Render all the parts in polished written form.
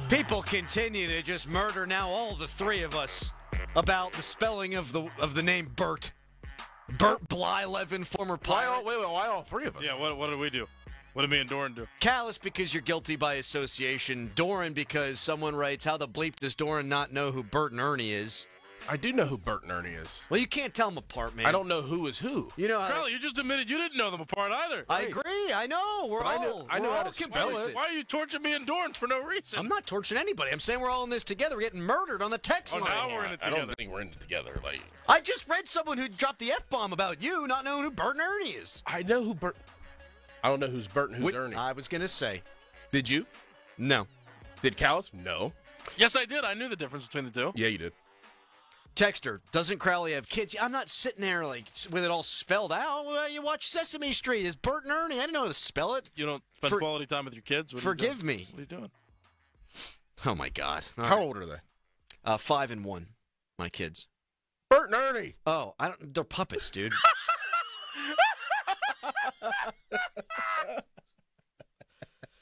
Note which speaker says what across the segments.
Speaker 1: People continue to just murder now all the three of us about the spelling of the name Bert. Bert Blyleven, former Pirate.
Speaker 2: Why all three of us?
Speaker 3: Yeah, what did we do? What did me and Doran do?
Speaker 1: Callous because you're guilty by association. Doran because someone writes, how the bleep does Doran not know who Bert and Ernie is?
Speaker 2: I do know who Bert and Ernie is.
Speaker 1: Well, you can't tell them apart, man.
Speaker 2: I don't know who is who.
Speaker 1: You know,
Speaker 3: Crowley, you just admitted you didn't know them apart either.
Speaker 1: I agree. I know. We're all
Speaker 2: I know
Speaker 1: we're
Speaker 2: how
Speaker 1: all
Speaker 2: to spell
Speaker 1: complicit.
Speaker 2: it.
Speaker 3: Why are you torturing me and Doran for no reason?
Speaker 1: I'm not torturing anybody. I'm saying we're all in this together. We're getting murdered on the text line.
Speaker 3: Now we're in it
Speaker 2: I
Speaker 3: together.
Speaker 2: don't think we're in it together. Like,
Speaker 1: I just read someone who dropped the F-bomb about you not knowing who Bert and Ernie is.
Speaker 2: I know who Bert. I don't know who's Bert and who's Ernie.
Speaker 1: I was going to say.
Speaker 2: Did you?
Speaker 1: No.
Speaker 2: Did Callus? No.
Speaker 3: Yes, I did. I knew the difference between the two.
Speaker 2: Yeah, you did.
Speaker 1: Texter, doesn't Crowley have kids? I'm not sitting there like with it all spelled out. Well, you watch Sesame Street. It's Bert and Ernie. I didn't know how to spell it.
Speaker 3: You don't spend quality time with your kids? What are you
Speaker 1: Forgive
Speaker 3: doing?
Speaker 1: me.
Speaker 3: What are you doing?
Speaker 1: Oh, my God. All
Speaker 2: How
Speaker 1: right.
Speaker 2: old are they?
Speaker 1: 5 and 1, my kids.
Speaker 2: Bert and Ernie.
Speaker 1: Oh, they're puppets, dude.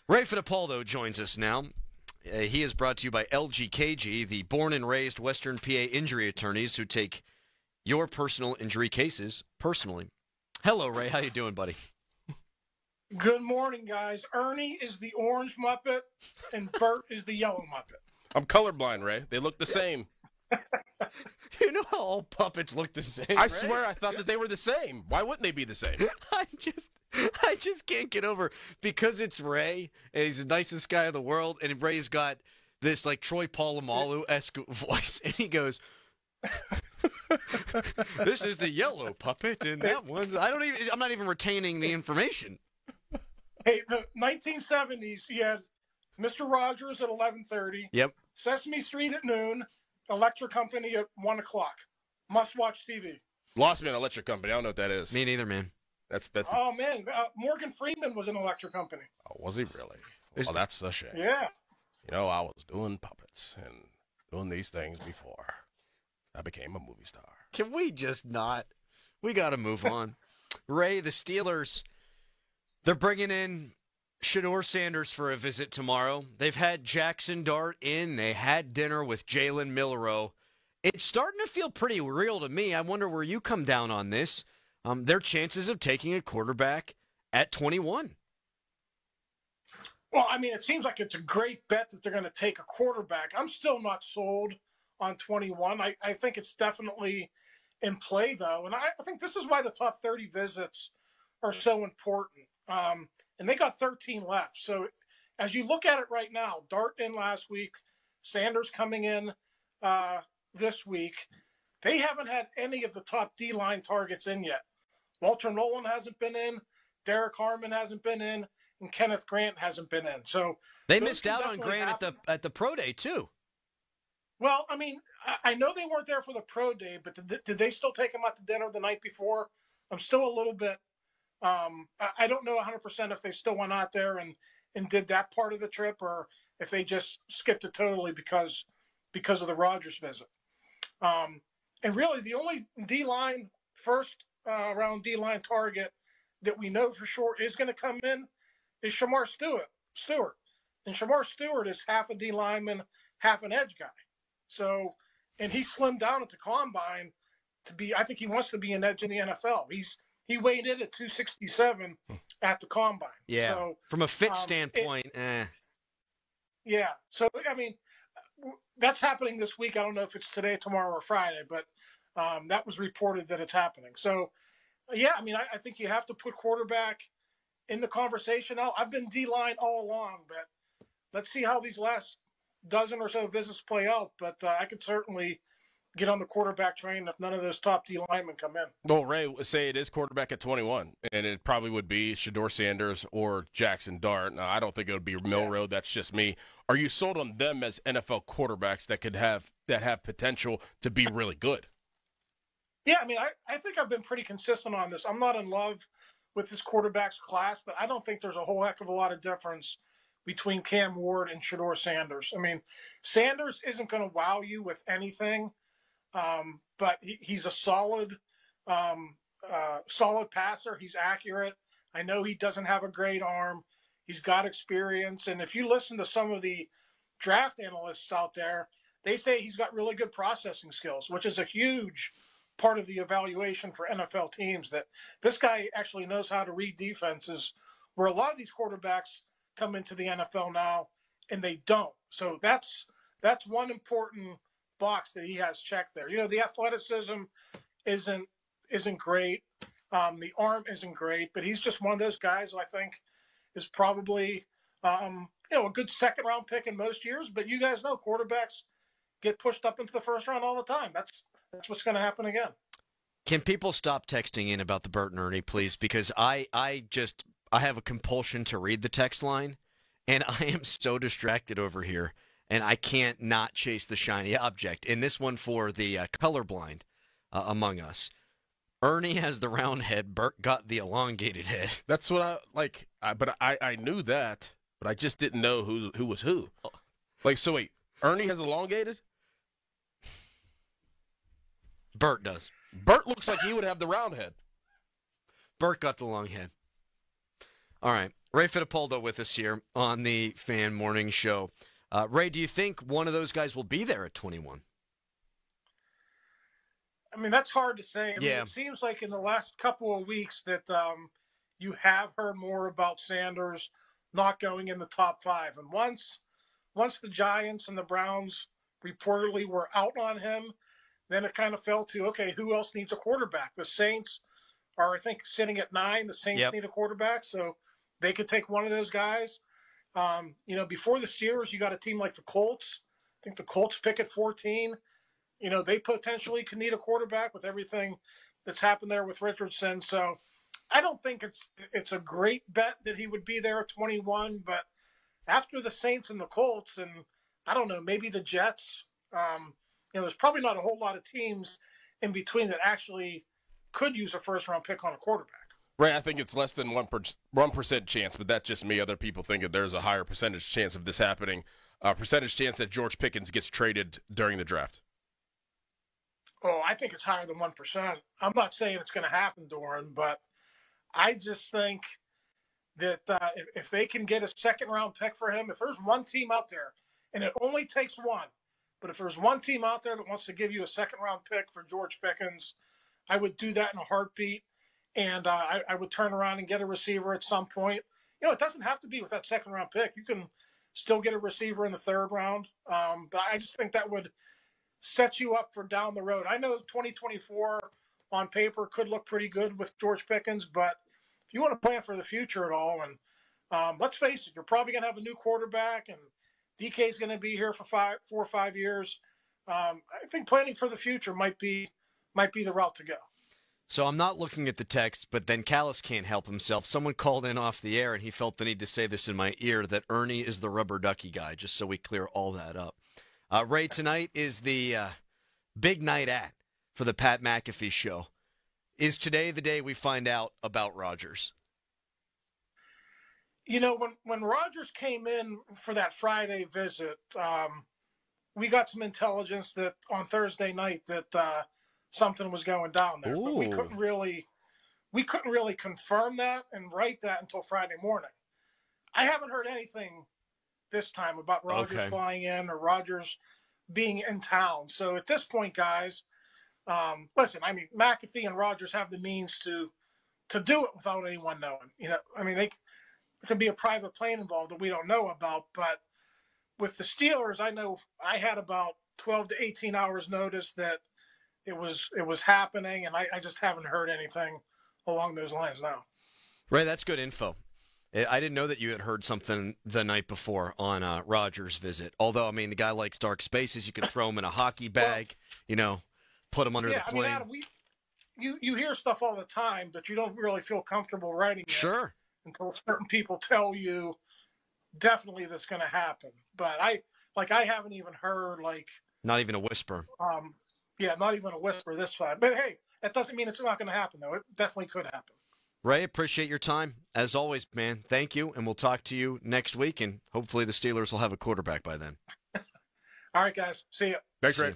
Speaker 1: Ray Fittipaldo joins us now. He is brought to you by LGKG, the born and raised Western PA injury attorneys who take your personal injury cases personally. Hello, Ray. How you doing, buddy?
Speaker 4: Good morning, guys. Ernie is the orange Muppet, and Bert is the yellow Muppet.
Speaker 2: I'm colorblind, Ray. They look the same.
Speaker 1: You know how all puppets look the same,
Speaker 2: I
Speaker 1: Ray?
Speaker 2: swear I thought that they were the same. Why wouldn't they be the same?
Speaker 1: I just can't get over because it's Ray and he's the nicest guy in the world, and Ray's got this like Troy Polamalu-esque voice, and he goes, "This is the yellow puppet, and that one's." I'm not even retaining the information.
Speaker 4: Hey, the 1970s, you had Mr. Rogers at 11:30.
Speaker 1: Yep.
Speaker 4: Sesame Street at noon. Electric Company at 1 o'clock. Must-watch TV.
Speaker 2: Lost Me on Electric Company. I don't know what that is.
Speaker 1: Me neither, man.
Speaker 2: That's
Speaker 4: Oh, man. Morgan Freeman was in Electric Company.
Speaker 2: Oh, was he really? Well, that's a shame.
Speaker 4: Yeah.
Speaker 2: You know, I was doing puppets and doing these things before I became a movie star.
Speaker 1: Can we just not? We got to move on. Ray, the Steelers, they're bringing in Shedeur Sanders for a visit tomorrow. They've had Jackson Dart in. They had dinner with Jalen Milroe. It's starting to feel pretty real to me. I wonder where you come down on this. Their chances of taking a quarterback at 21.
Speaker 4: Well, I mean, it seems like it's a great bet that they're going to take a quarterback. I'm still not sold on 21. I think it's definitely in play, though. And I think this is why the top 30 visits are so important. And they got 13 left. So as you look at it right now, Dart in last week, Sanders coming in this week. They haven't had any of the top D-line targets in yet. Walter Nolan hasn't been in, Derek Harmon hasn't been in, and Kenneth Grant hasn't been in. So
Speaker 1: they missed out on Grant at the pro day too.
Speaker 4: Well, I mean, I know they weren't there for the pro day, but did they still take him out to dinner the night before? I'm still a little bit. I don't know 100% if they still went out there and did that part of the trip, or if they just skipped it totally because of the Rodgers visit. And really, the only D-line first round D-line target that we know for sure is going to come in is Shamar Stewart. And Shamar Stewart is half a D lineman, half an edge guy. So, and he slimmed down at the combine to be. I think he wants to be an edge in the NFL. He weighed in at 267 at the combine.
Speaker 1: Yeah. So, from a fit standpoint,
Speaker 4: Yeah. So, I mean, that's happening this week. I don't know if it's today, tomorrow, or Friday, but that was reported that it's happening. So, yeah, I mean, I think you have to put quarterback in the conversation. I've been D-line all along, but let's see how these last dozen or so visits play out. But I could certainly get on the quarterback train if none of those top D linemen come in.
Speaker 2: Well, Ray, say it is quarterback at 21, and it probably would be Shedeur Sanders or Jackson Dart. Now, I don't think it would be Milroe. That's just me. Are you sold on them as NFL quarterbacks that have potential to be really good?
Speaker 4: Yeah, I mean, I think I've been pretty consistent on this. I'm not in love with this quarterback's class, but I don't think there's a whole heck of a lot of difference between Cam Ward and Shedeur Sanders. I mean, Sanders isn't going to wow you with anything. But he's a solid passer. He's accurate. I know he doesn't have a great arm. He's got experience. And if you listen to some of the draft analysts out there, they say he's got really good processing skills, which is a huge part of the evaluation for NFL teams, that this guy actually knows how to read defenses, where a lot of these quarterbacks come into the NFL now and they don't. So that's one important box that he has checked there. The athleticism isn't great. The arm isn't great, but he's just one of those guys who I think is probably a good second round pick in most years. But you guys know quarterbacks get pushed up into the first round all the time. That's what's going to happen again.
Speaker 1: Can people stop texting in about the Bert and Ernie, please? Because I have a compulsion to read the text line, and I am so distracted over here, and I can't not chase the shiny object. And this one for the colorblind among us. Ernie has the round head. Bert got the elongated head.
Speaker 2: That's what I like. But I knew that, but I just didn't know who was who. Like, so wait, Ernie has elongated?
Speaker 1: Bert does.
Speaker 2: Bert looks like he would have the round head.
Speaker 1: Bert got the long head. All right. Ray Fittipaldo with us here on the Fan Morning Show. Ray, do you think one of those guys will be there at 21?
Speaker 4: I mean, that's hard to say. I mean,
Speaker 1: Yeah.
Speaker 4: It seems like in the last couple of weeks that you have heard more about Sanders not going in the top 5. And once the Giants and the Browns reportedly were out on him, then it kind of fell to, okay, who else needs a quarterback? The Saints are, I think, sitting at 9. The Saints need a quarterback, so they could take one of those guys. Before the Steelers, you got a team like the Colts. I think the Colts pick at 14. They potentially could need a quarterback with everything that's happened there with Richardson. So I don't think it's a great bet that he would be there at 21. But after the Saints and the Colts, and I don't know, maybe the Jets, there's probably not a whole lot of teams in between that actually could use a first-round pick on a quarterback.
Speaker 2: Right, I think it's less than 1% chance, but that's just me. Other people think that there's a higher percentage chance of this happening. Percentage chance that George Pickens gets traded during the draft.
Speaker 4: Oh, I think it's higher than 1%. I'm not saying it's going to happen, Doran, but I just think that if they can get a second-round pick for him, if there's one team out there, and it only takes one, but if there's one team out there that wants to give you a second-round pick for George Pickens, I would do that in a heartbeat, and I would turn around and get a receiver at some point. It doesn't have to be with that second-round pick. You can still get a receiver in the third round, but I just think that would set you up for down the road. I know 2024 on paper could look pretty good with George Pickens, but if you want to plan for the future at all, and let's face it, you're probably going to have a new quarterback, and DK is going to be here for 4 or 5 years. I think planning for the future might be the route to go.
Speaker 1: So I'm not looking at the text, but then Callis can't help himself. Someone called in off the air, and he felt the need to say this in my ear, that Ernie is the rubber ducky guy, just so we clear all that up. Ray, tonight is the big night for the Pat McAfee show. Is today the day we find out about Rodgers?
Speaker 4: When Rodgers came in for that Friday visit, we got some intelligence that on Thursday night that something was going down there. But we couldn't really confirm that and write that until Friday morning. I haven't heard anything this time about Rodgers flying in or Rodgers being in town. So at this point, guys, listen, I mean, McAfee and Rodgers have the means to do it without anyone knowing. There could be a private plane involved that we don't know about. But with the Steelers, I know I had about 12 to 18 hours notice that it was happening, and I just haven't heard anything along those lines now.
Speaker 1: Ray, that's good info. I didn't know that you had heard something the night before on Rodgers' visit. Although, I mean, the guy likes dark spaces. You can throw him in a hockey bag, put him under the plane.
Speaker 4: Adam, you hear stuff all the time, but you don't really feel comfortable writing it until certain people tell you definitely that's going to happen. But I haven't even heard
Speaker 1: not even a whisper.
Speaker 4: Not even a whisper this time. But hey, that doesn't mean it's not going to happen, though. It definitely could happen.
Speaker 1: Ray, appreciate your time. As always, man, thank you, and we'll talk to you next week, and hopefully the Steelers will have a quarterback by then.
Speaker 4: All right, guys. See you.
Speaker 2: Thanks, Ray.